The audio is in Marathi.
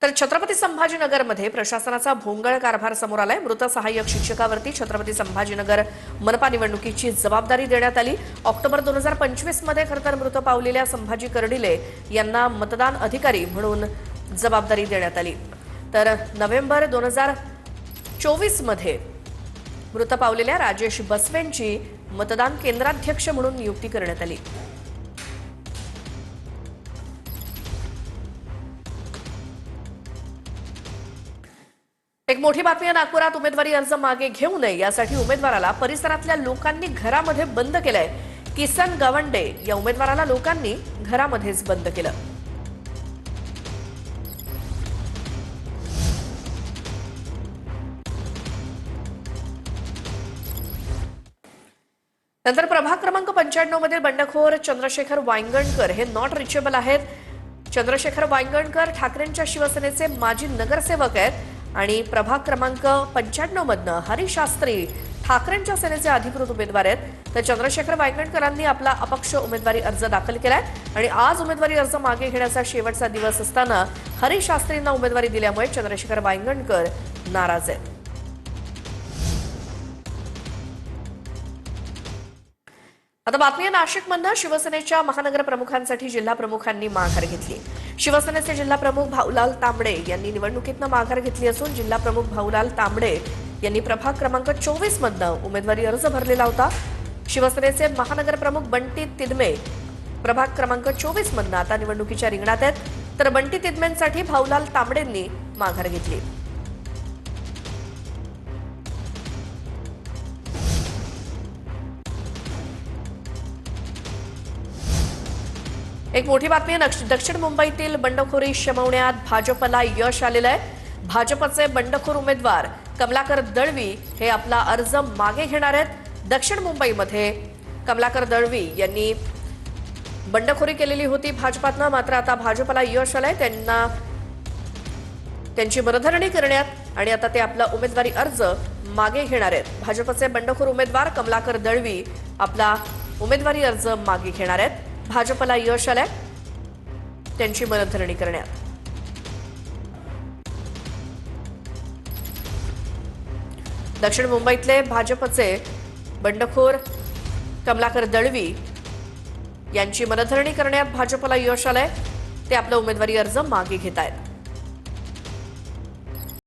तर छत्रपती संभाजीनगरमध्ये प्रशासनाचा भोंगळ कारभार समोर आलाय। मृत सहाय्यक शिक्षकावरती छत्रपती संभाजीनगर मनपा निवडणुकीची जबाबदारी देण्यात आली। ऑक्टोबर 2025 मध्ये खरतर मृत पावलेल्या संभाजी कर्डिले यांना मतदान अधिकारी म्हणून जबाबदारी देण्यात आली। तर नोव्हेंबर 2024 मध्ये मृत पावलेल्या राजेश बसवेंची मतदान केंद्राध्यक्ष म्हणून नियुक्ती करण्यात आली। एक मोठी बातमी आहे। नागपुरात उमेदवारी अर्ज मागे घेऊ नये यासाठी उमेदवाराला परिसरातल्या लोकांनी घरामध्ये बंद केलंय। किसन गवंडे या उमेदवाराला लोकांनी घरामध्येच बंद केलं। नंतर प्रभाग क्रमांक 95 मधील बंडखोर चंद्रशेखर वांगणकर हे नॉट रिचेबल आहेत। चंद्रशेखर वांगणकर ठाकरेंच्या शिवसेनेचे माजी नगरसेवक आहेत आणि प्रभाग क्रमांक 95 मधनं हरीश शास्त्री ठाकरेंच्या सेनेचे अधिकृत उमेदवार आहेत। तर चंद्रशेखर वांगणकरांनी आपला अपक्ष उमेदवारी अर्ज दाखल केलाय आणि आज उमेदवारी अर्ज मागे घेण्याचा शेवटचा दिवस असताना हरीश शास्त्रींना उमेदवारी दिल्यामुळे चंद्रशेखर वांगणकर नाराज आहेत। आता बातमी आहे नाशिकमधनं शिवसेनेच्या महानगर प्रमुखांसाठी जिल्हा प्रमुखांनी माघार घेतली। शिवसेनेचे जिल्हा प्रमुख भाऊलाल तांबडे यांनी निवडणुकीतनं माघार घेतली असून जिल्हा प्रमुख भाऊलाल तांबडे यांनी प्रभाग क्रमांक 24 मधनं उमेदवारी अर्ज भरलेला होता। शिवसेनेचे महानगर प्रमुख बंटी तिदमे प्रभाग क्रमांक 24 मधनं आता निवडणुकीच्या रिंगणात आहेत। तर बंटी तिदमेंसाठी भाऊलाल तांबडेंनी माघार घेतली। एक मोठी बातमी आहे। दक्षिण मुंबईतील बंडखोरी शमवण्यात भाजपला यश आलेलं आहे। भाजपचे बंडखोर उमेदवार कमलाकर दळवी हे आपला अर्ज मागे घेणार आहेत। दक्षिण मुंबईमध्ये कमलाकर दळवी यांनी बंडखोरी केलेली होती भाजपातनं, मात्र आता भाजपला यश आलंय। त्यांची मनधरणी करण्यात आणि आता ते आपला उमेदवारी अर्ज मागे घेणार आहेत। भाजपचे बंडखोर उमेदवार कमलाकर दळवी आपला उमेदवारी अर्ज मागे घेणार आहेत। भाजपला यश आलंय त्यांची मनधरणी करण्यात। दक्षिण मुंबईतले भाजपचे बंडखोर कमलाकर दळवी यांची मनधरणी करण्यात भाजपला यश आलंय। ते आपला उमेदवारी अर्ज मागे घेत आहेत।